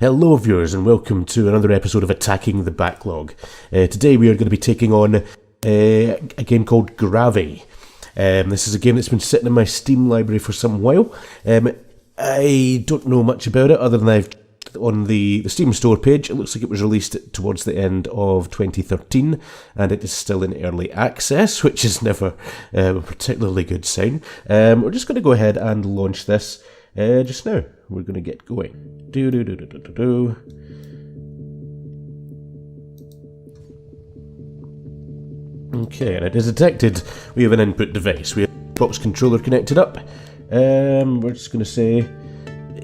Hello viewers and welcome to another episode of Attacking the Backlog. Today we are going to be taking on a game called Gravi. This is a game that's been sitting in my Steam library for some while. I don't know much about it other than on the Steam store page. It looks like it was released towards the end of 2013 and it is still in early access, which is never a particularly good sign. We're just going to go ahead and launch this just now. We're going to get going. Okay, and it is detected we have an input device. We have a box controller connected up. We're just going to say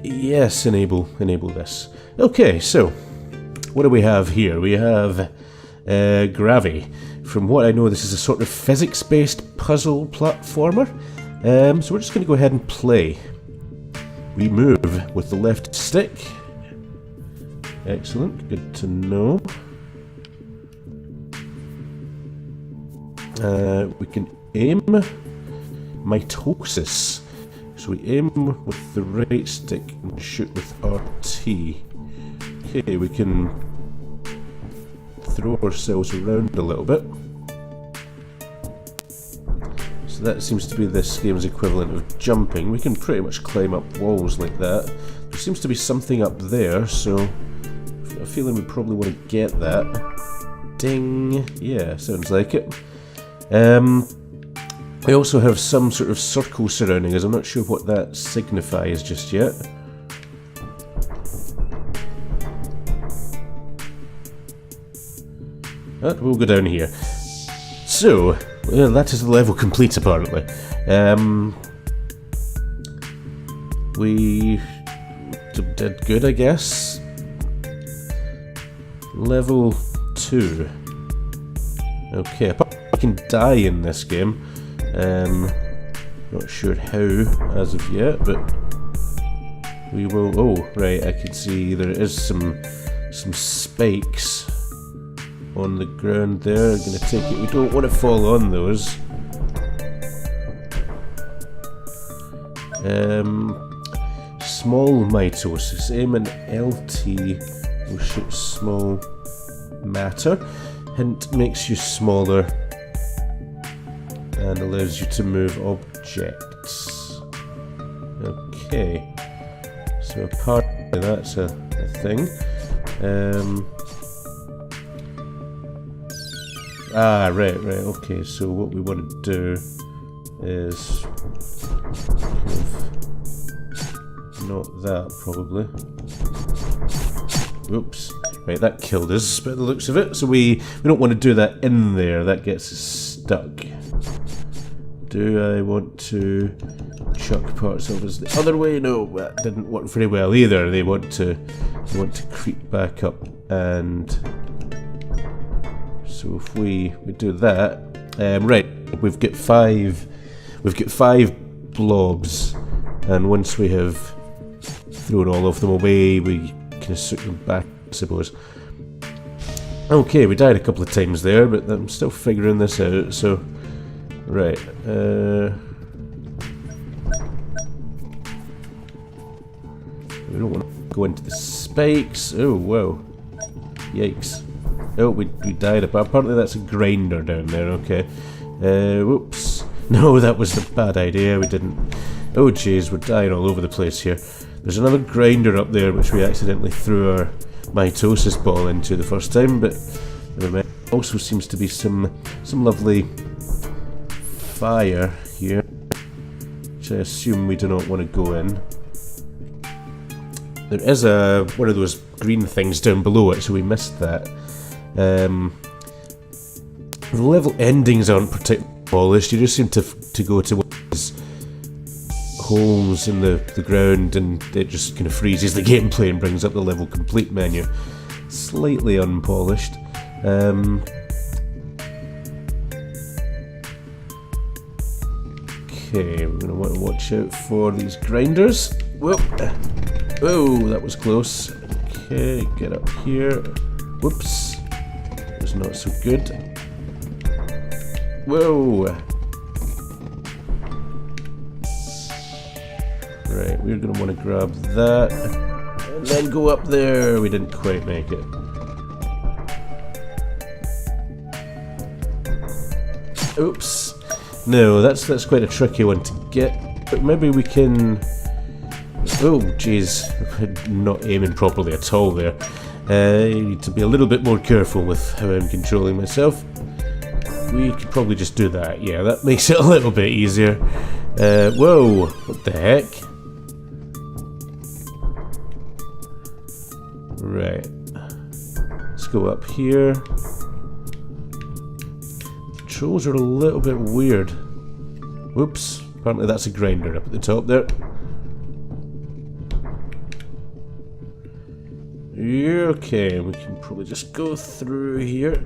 yes, enable this. Okay, so what do we have here? We have Gravi. From what I know, this is a sort of physics-based puzzle platformer. So we're just going to go ahead and play. We move with the left stick. Excellent, good to know. We can aim mitosis. So we aim with the right stick and shoot with RT. Okay, we can throw ourselves around a little bit. So that seems to be this game's equivalent of jumping. We can pretty much climb up walls like that. There seems to be something up there, so I've got a feeling we probably want to get that. Ding! Yeah, sounds like it. We also have some sort of circle surrounding us. I'm not sure what that signifies just yet. We'll go down here. So, that is the level complete apparently. We did good, I guess. Level 2. Okay, I can die in this game. Not sure how as of yet, but we will. Oh, right, I can see there is some spikes on the ground there. I'm gonna take it. We don't want to fall on those. Small mitosis. Aim an LT will shoot small matter. Hint makes you smaller and allows you to move objects. Okay, so apparently that's a thing. Right, okay, so what we want to do is kind of not that, probably. Oops. Right, that killed us by the looks of it, so we don't want to do that in there, that gets us stuck. Do I want to chuck parts of us the other way? No, that didn't work very well either. They want to creep back up, and so if we do that, right, we've got five blobs, and once we have thrown all of them away, we kind of suit them back, I suppose. Okay, we died a couple of times there, but I'm still figuring this out, so right, we don't want to go into the spikes. Oh, whoa. Yikes. Oh, we died. Apparently that's a grinder down there, okay. Whoops. No, that was the bad idea. We didn't. Oh, jeez, we're dying all over the place here. There's another grinder up there which we accidentally threw our mitosis ball into the first time, but there also seems to be some lovely fire here, which I assume we do not want to go in. There is one of those green things down below it, so we missed that. The level endings aren't particularly polished. You just seem to go to one of these holes in the ground and it just kind of freezes the gameplay and brings up the level complete menu. Slightly unpolished. Okay, we're going to want to watch out for these grinders. Whoa! Oh, that was close. Okay, get up here. Whoops. That was not so good. Whoa! Right, we're going to want to grab that. And then go up there. We didn't quite make it. Oops. No, that's quite a tricky one to get. But maybe we can... Oh, jeez. Not aiming properly at all there. I need to be a little bit more careful with how I'm controlling myself. We could probably just do that. Yeah, that makes it a little bit easier. Whoa, what the heck? Right. Let's go up here. Controls are a little bit weird. Whoops. Apparently that's a grinder up at the top there. Okay, we can probably just go through here.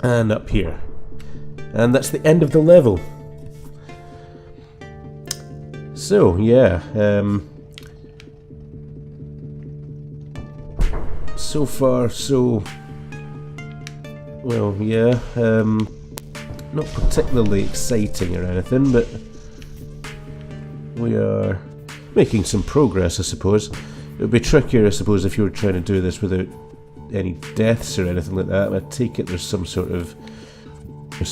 And up here. And that's the end of the level. So, yeah. So far, so... Well, yeah. Not particularly exciting or anything, but... we are making some progress, I suppose. It would be trickier, I suppose, if you were trying to do this without any deaths or anything like that. I take it there's some sort of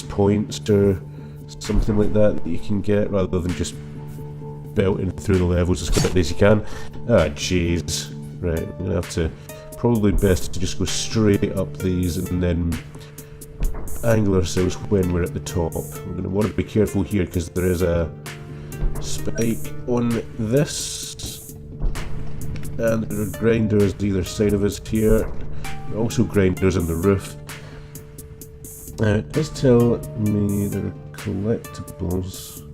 points or something like that that you can get rather than just belting through the levels as quickly as you can. Ah, jeez. Right, we're going to have to... Probably best to just go straight up these and then angle ourselves when we're at the top. We're going to want to be careful here because there is a spike on this. And there are grinders either side of us here. There are also grinders on the roof. It does tell me there are collectibles.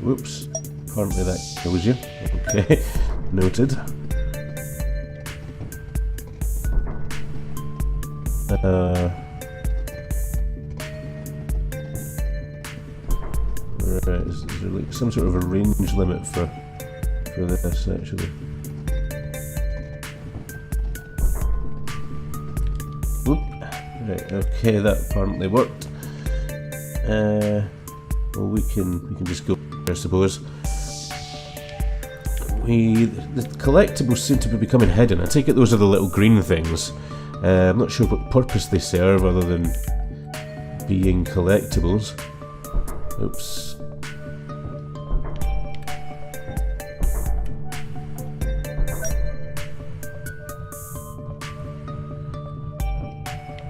Whoops. Apparently that kills you. Okay. Noted. Right, is there like some sort of a range limit for this actually? Whoop. Right, okay, that apparently worked. Well, we can just go there, I suppose. The collectibles seem to be becoming hidden. I take it those are the little green things. I'm not sure what purpose they serve other than being collectibles. Oops.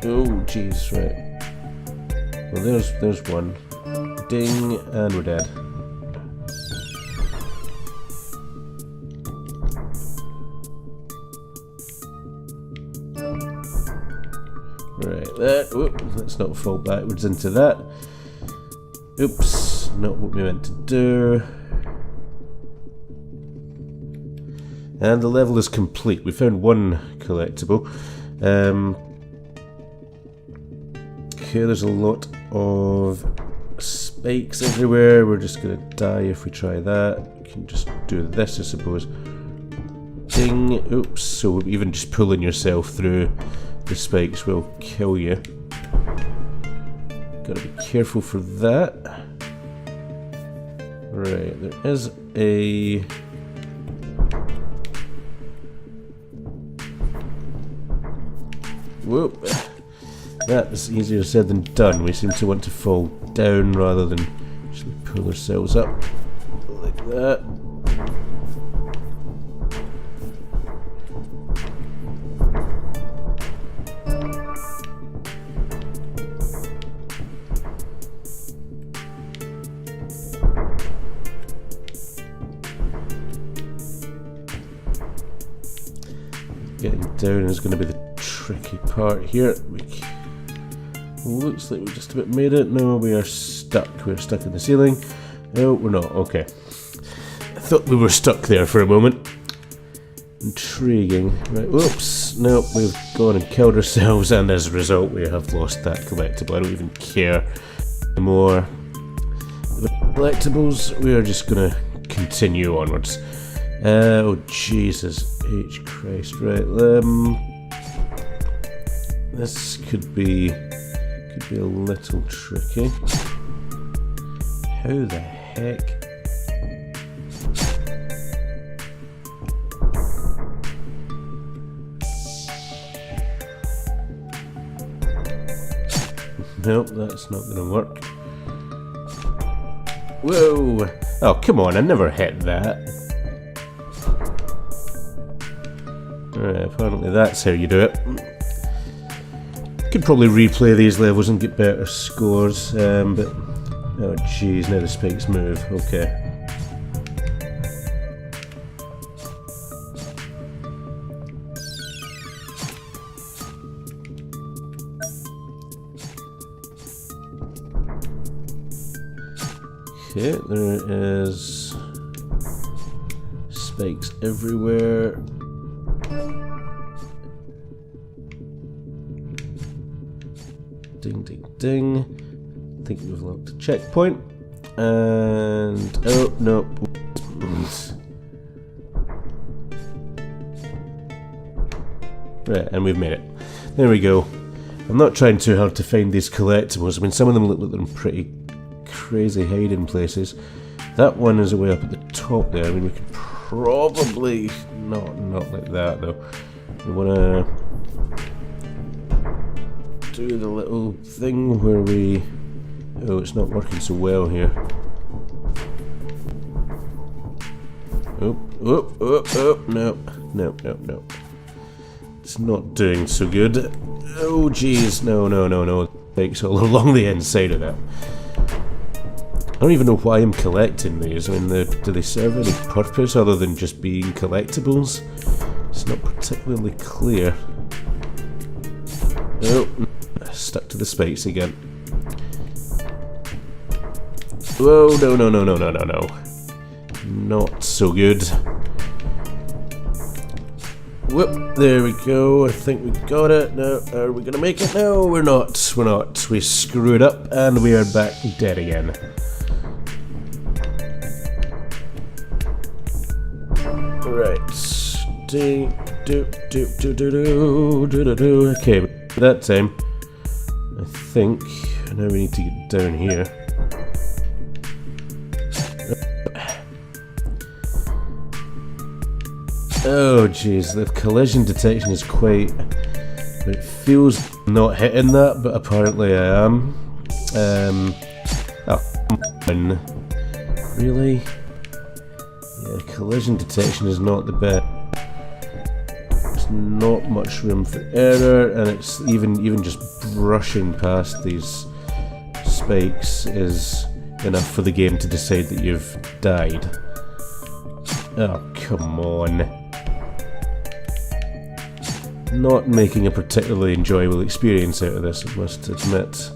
Oh, jeez, right. Well, there's one. Ding, and we're dead. Right, there. Whoop, let's not fall backwards into that. Oops, not what we meant to do. And the level is complete. We found one collectible. Okay, there's a lot of spikes everywhere. We're just gonna die if we try that. We can just do this, I suppose. Ding. Oops. So even just pulling yourself through the spikes will kill you. Gotta be careful for that. Right, there is a... Whoop. That's easier said than done. We seem to want to fall down rather than just pull ourselves up like that. Getting down is going to be the tricky part here. Looks like we just about made it. No, we are stuck. We're stuck in the ceiling. No, we're not. Okay. I thought we were stuck there for a moment. Intriguing. Right, whoops. Nope, we've gone and killed ourselves, and as a result we have lost that collectible. I don't even care anymore. The collectibles, we are just going to continue onwards. Oh, Jesus H. Christ. Right, this could be a little tricky. How the heck nope, that's not gonna work. Whoa! Oh, come on, I never hit that. Alright, apparently that's how you do it. Could probably replay these levels and get better scores, but... Oh jeez, now the spikes move, okay. Okay, there is spikes everywhere. Ding, ding, ding. I think we've locked a checkpoint. And oh no. Right, and we've made it. There we go. I'm not trying too hard to find these collectibles. I mean, some of them look like they're in pretty crazy hiding places. That one is way up at the top there. I mean, we could probably not like that though. We wanna do the little thing where we... Oh, it's not working so well here. Oh, no. It's not doing so good. Oh, jeez, no. Spikes all along the inside of that. I don't even know why I'm collecting these. I mean, do they serve any purpose other than just being collectibles? It's not particularly clear. Oh, stuck to the spikes again. Whoa, no. Not so good. Whoop, there we go. I think we got it. No, are we gonna make it? No, we're not. We screwed up and we are back dead again. Right. Okay, that time, I think, now we need to get down here. Oh jeez, the collision detection is quite... It feels not hitting that, but apparently I am. Oh, come on. Really? Yeah, collision detection is not the best. There's not much room for error, and it's even just brushing past these spikes is enough for the game to decide that you've died. Oh, come on. Not making a particularly enjoyable experience out of this, I must admit.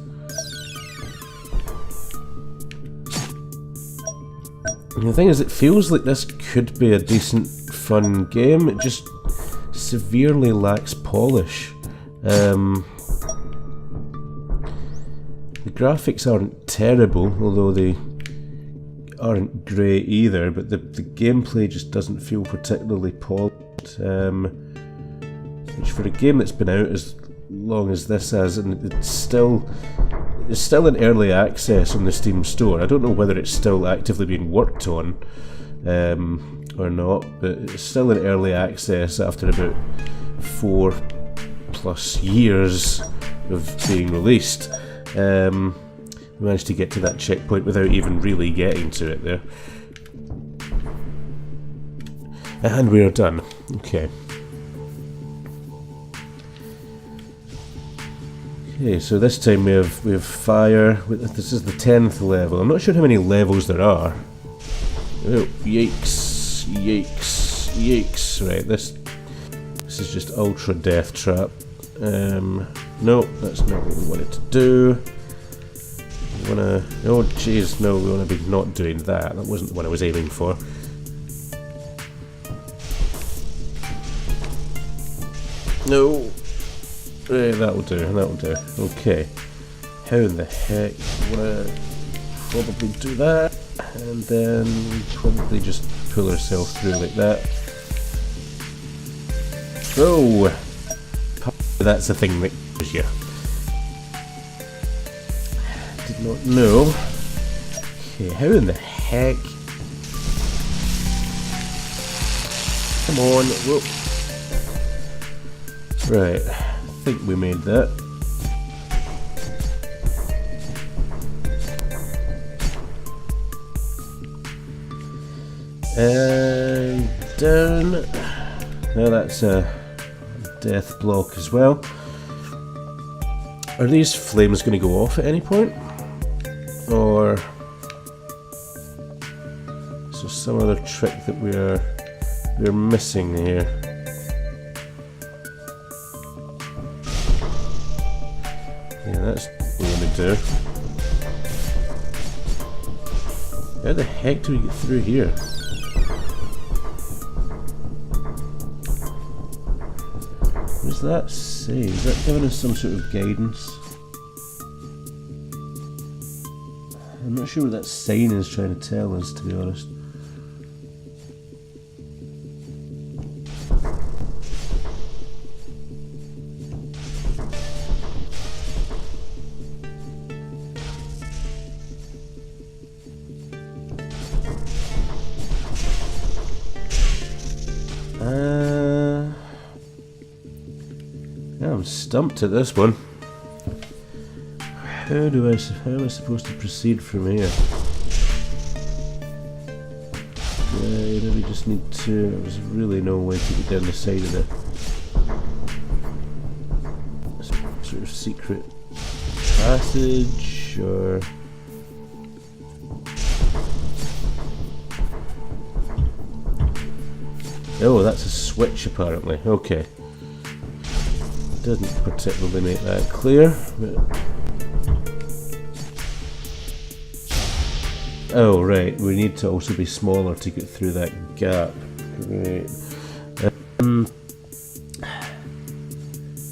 And the thing is, it feels like this could be a decent, fun game. It just severely lacks polish. The graphics aren't terrible, although they aren't great either, but the gameplay just doesn't feel particularly polished. Which for a game that's been out as long as this has, and it's still in early access on the Steam store. I don't know whether it's still actively being worked on or not, but it's still in early access after about 4+ years of being released. I managed to get to that checkpoint without even really getting to it there. And we are done. Okay. Okay, so this time we have fire. This is the 10th level. I'm not sure how many levels there are. Oh, yikes. Right, this is just ultra death trap. No, that's not what we wanted to do. We wanna... Oh jeez, no, we wanna be not doing that. That wasn't what I was aiming for. No. That'll do. Okay. How in the heck? I wanna probably do that, and then probably just pull ourselves through like that. Oh! That's the thing that kills you. Did not know. Okay, how in the heck? Come on, whoop. Right. I think we made that. And down. Now that's a death block as well. Are these flames going to go off at any point? Or is there some other trick that we're missing here? Yeah, that's what we're going to do. How the heck do we get through here? What does that say? Is that giving us some sort of guidance? I'm not sure what that sign is trying to tell us, to be honest. Yeah, I'm stumped at this one. How am I supposed to proceed from here? Yeah, maybe just need to. There's really no way to get down the side of the sort of secret passage, or oh, that's a switch apparently. Okay. Didn't particularly make that clear, but oh right, we need to also be smaller to get through that gap. Right.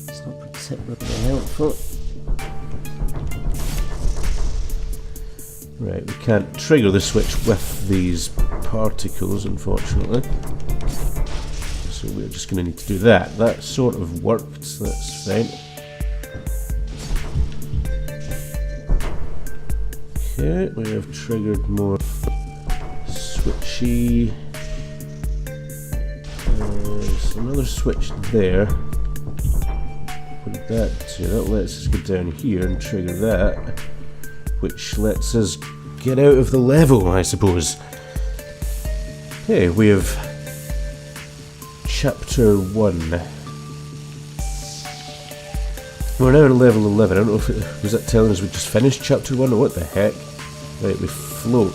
It's not particularly helpful. Right, we can't trigger the switch with these particles, unfortunately. So we're just going to need to do that. That sort of worked, so that's fine. Okay, we have triggered more switchy. There's another switch there. Put that to, that lets us get down here and trigger that, which lets us get out of the level, I suppose. Okay, we have Chapter 1. We're now at level 11. I don't know if it was that telling us we just finished Chapter 1 or what the heck. Right, we float.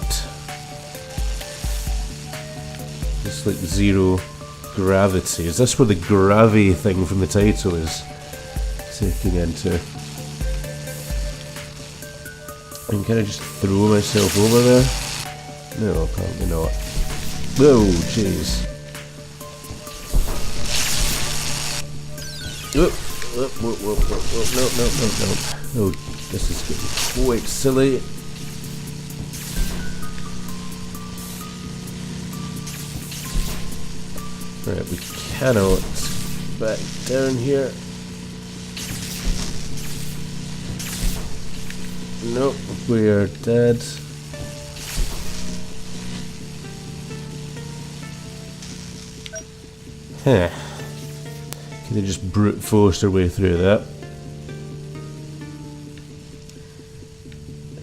Just like zero gravity. Is this where the Gravi thing from the title is taking into? And can I just throw myself over there? No, apparently not. Whoa, jeez. Whoop, whoop, whoop, whoop, whoop, whoop. No. Oh, this is getting quite silly. Right, we cannot back down here. Nope, we are dead. Huh. Can they just brute force their way through that?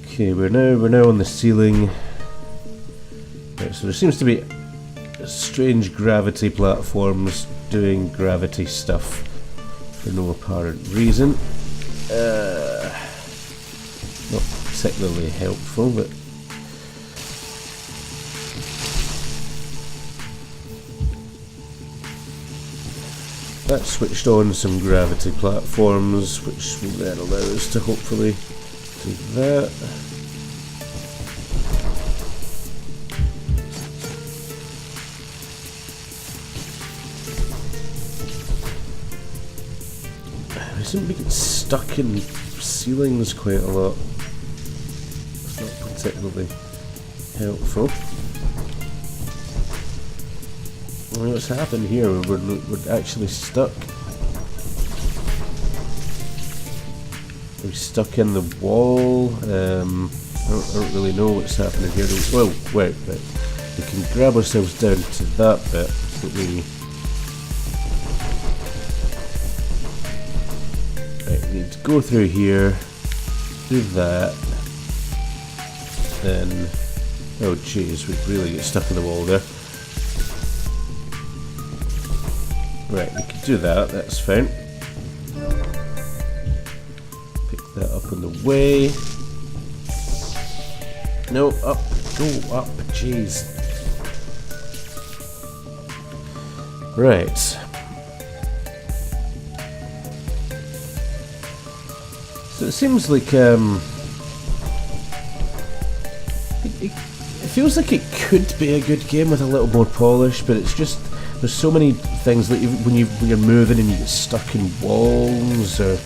Okay, we're now on the ceiling. Right, so there seems to be strange gravity platforms doing gravity stuff for no apparent reason. Not particularly helpful, but that switched on some gravity platforms, which will then allow us to hopefully do that. I seem to be getting stuck in ceilings quite a lot. It's not particularly helpful. What's happened here? We're actually stuck. We're stuck in the wall. I don't really know what's happening here. Well, wait. We can grab ourselves down to that bit, but we need to go through here, do that, then oh jeez, we really get stuck in the wall there. Right, we can do that, that's fine. Pick that up in the way. No, up, go up, jeez. Right. So it seems like, it feels like it could be a good game with a little more polish, but it's just, there's so many things that when you're moving and you get stuck in walls, or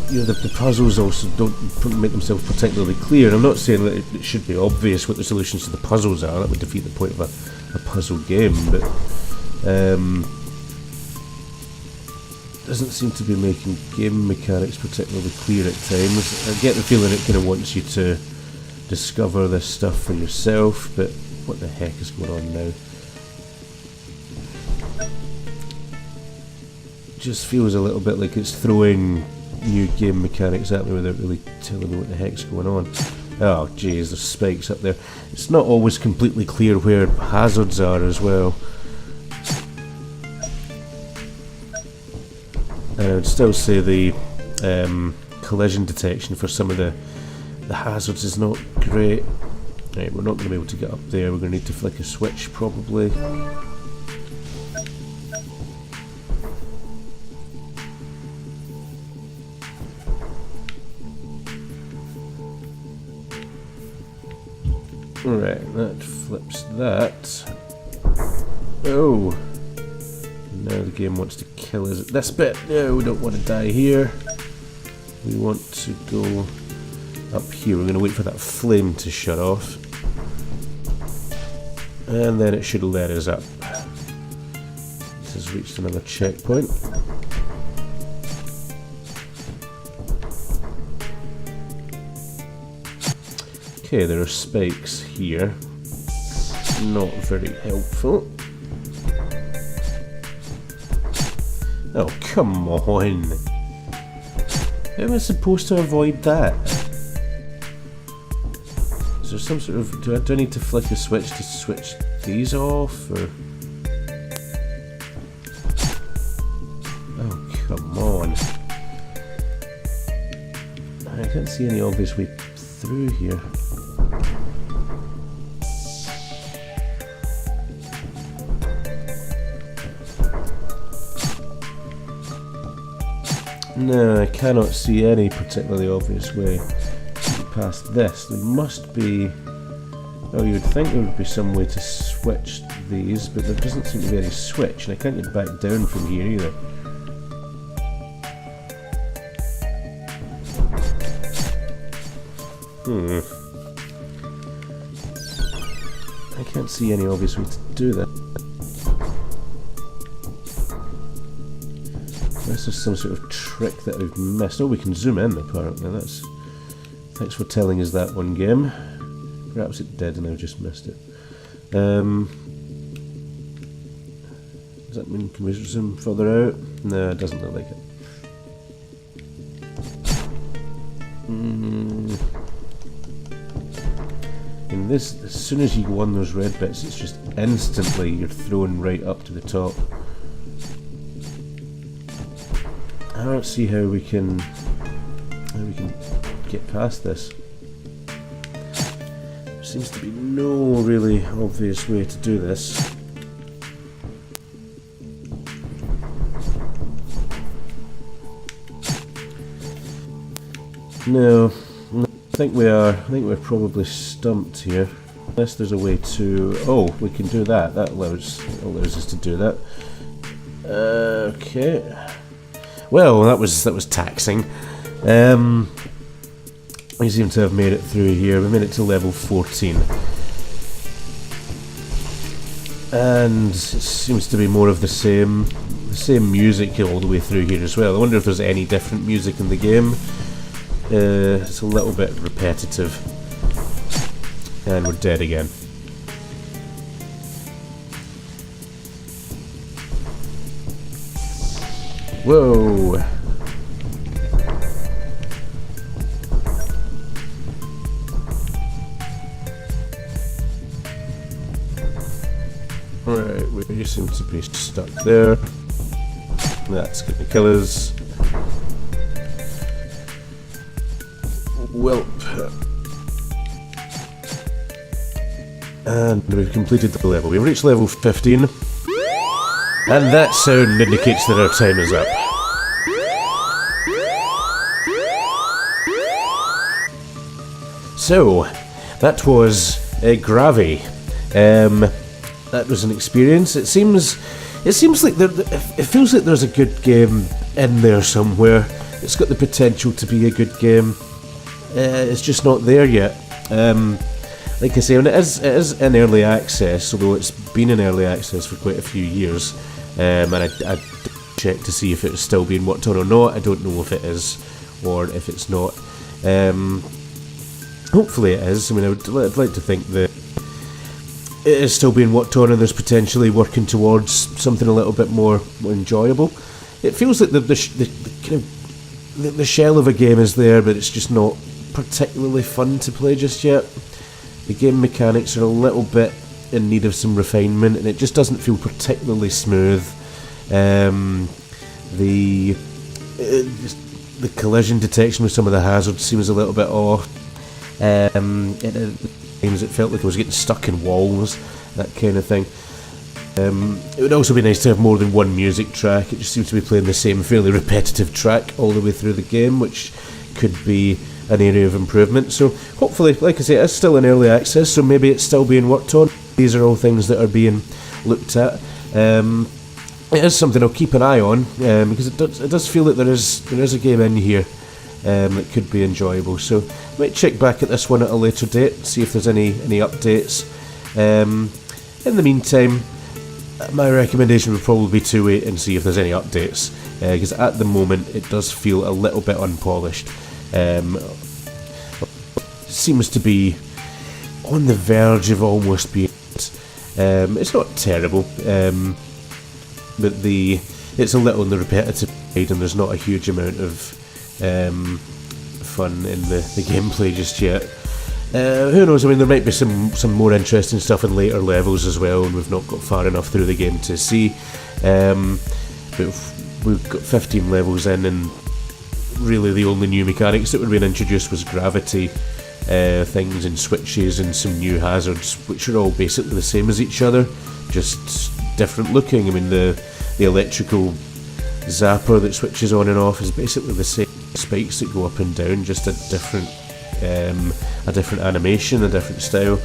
you know, the puzzles also don't make themselves particularly clear. And I'm not saying that it should be obvious what the solutions to the puzzles are. That would defeat the point of a puzzle game, but doesn't seem to be making game mechanics particularly clear at times. I get the feeling it kind of wants you to discover this stuff for yourself, but what the heck is going on now? Just feels a little bit like it's throwing new game mechanics at me without really telling me what the heck's going on. Oh jeez, there's spikes up there. It's not always completely clear where hazards are as well. And I would still say the collision detection for some of the hazards is not great. Right, we're not going to be able to get up there. We're going to need to flick a switch probably. Right, that flips that. Oh! Now the game wants to kill us at this bit. No, we don't want to die here. We want to go up here. We're going to wait for that flame to shut off. And then it should let us up. This has reached another checkpoint. Okay, there are spikes here. Not very helpful. Oh, come on! How am I supposed to avoid that? Is there some sort of... Do I need to flick a switch to switch these off, or... Oh, come on. I can't see any obvious way through here. No, I cannot see any particularly obvious way past this. There must be... Oh, you would think there would be some way to switch these, but there doesn't seem to be any switch, and I can't get back down from here either. I can't see any obvious way to do that. Unless there's some sort of trick that I've missed. Oh, we can zoom in apparently. That's... Thanks for telling us that, one game. Perhaps it did and I've just missed it. Does that mean can we zoom further out? No, it doesn't look like it. In this, as soon as you go on those red bits, it's just instantly you're thrown right up to the top. I don't see how we can get past this. There seems to be no really obvious way to do this. No, I think we're probably stumped here. Unless there's a way to... Oh, we can do that. That allows us to do that. Okay. Well, that was taxing. We seem to have made it through here. We made it to level 14. And it seems to be more of the same music all the way through here as well. I wonder if there's any different music in the game. It's a little bit repetitive. And we're dead again. Whoa! Right, we seem to be stuck there. That's going to kill us. Welp. And we've completed the level. We've reached level 15. And that sound indicates that our time is up. So, that was Gravi. That was an experience. It seems like it feels like there's a good game in there somewhere. It's got the potential to be a good game. It's just not there yet. Like I say, and it is in early access, although it's been in early access for quite a few years. And I checked to see if it's still being worked on or not. I don't know if it is or if it's not. Hopefully it is. I mean, I'd like to think that it is still being worked on and there's potentially working towards something a little bit more enjoyable. It feels like the shell of a game is there, but it's just not particularly fun to play just yet. The game mechanics are a little bit in need of some refinement, and it just doesn't feel particularly smooth. The collision detection with some of the hazards seems a little bit off. At times it felt like I was getting stuck in walls, that kind of thing. It would also be nice to have more than one music track. It just seems to be playing the same fairly repetitive track all the way through the game, which could be an area of improvement. So hopefully, like I say, it's still in early access, so maybe it's still being worked on. These are all things that are being looked at. It is something I'll keep an eye on, because it does feel that there is a game in here that could be enjoyable. So I might check back at this one at a later date, see if there's any updates. In the meantime, my recommendation would probably be to wait and see if there's any updates, because at the moment it does feel a little bit unpolished. Seems to be on the verge of almost being. It's not terrible, but it's a little on the repetitive side, and there's not a huge amount of fun in the gameplay just yet. Who knows? I mean, there might be some more interesting stuff in later levels as well, and we've not got far enough through the game to see. But we've got 15 levels in, and really the only new mechanics that were being introduced was gravity things and switches and some new hazards, which are all basically the same as each other, just different looking. I mean, the electrical zapper that switches on and off is basically the same spikes that go up and down, just a different animation, a different style.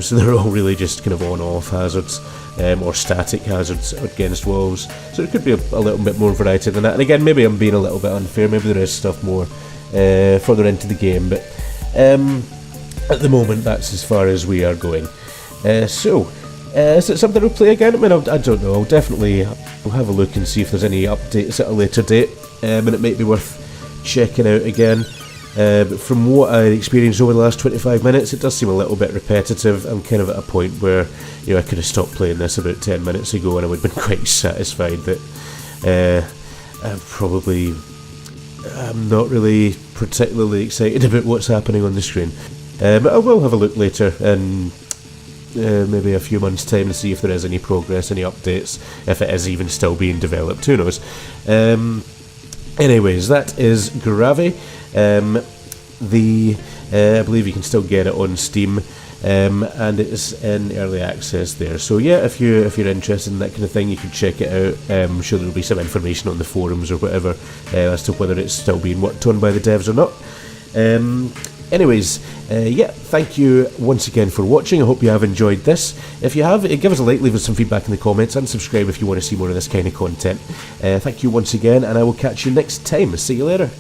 So they're all really just kind of on-off hazards, or static hazards against walls. So it could be a little bit more variety than that. And again, maybe I'm being a little bit unfair. Maybe there is stuff more further into the game, but at the moment that's as far as we are going. So is it something we'll play again? I mean, I don't know. I'll have a look and see if there's any updates at a later date, and it might be worth checking out again. But from what I experienced over the last 25 minutes, it does seem a little bit repetitive. I'm kind of at a point where, I could have stopped playing this about 10 minutes ago and I would have been quite satisfied that I'm not really particularly excited about what's happening on the screen. But I will have a look later in maybe a few months' time and see if there is any progress, any updates, if it is even still being developed. Who knows? Anyways, that is Gravi. I believe you can still get it on Steam, and it's in early access there. So yeah, if you're interested in that kind of thing, you can check it out. I'm sure there'll be some information on the forums or whatever as to whether it's still being worked on by the devs or not. Anyways, thank you once again for watching. I hope you have enjoyed this. If you have, give us a like, leave us some feedback in the comments, and subscribe if you want to see more of this kind of content. Thank you once again, and I will catch you next time. See you later.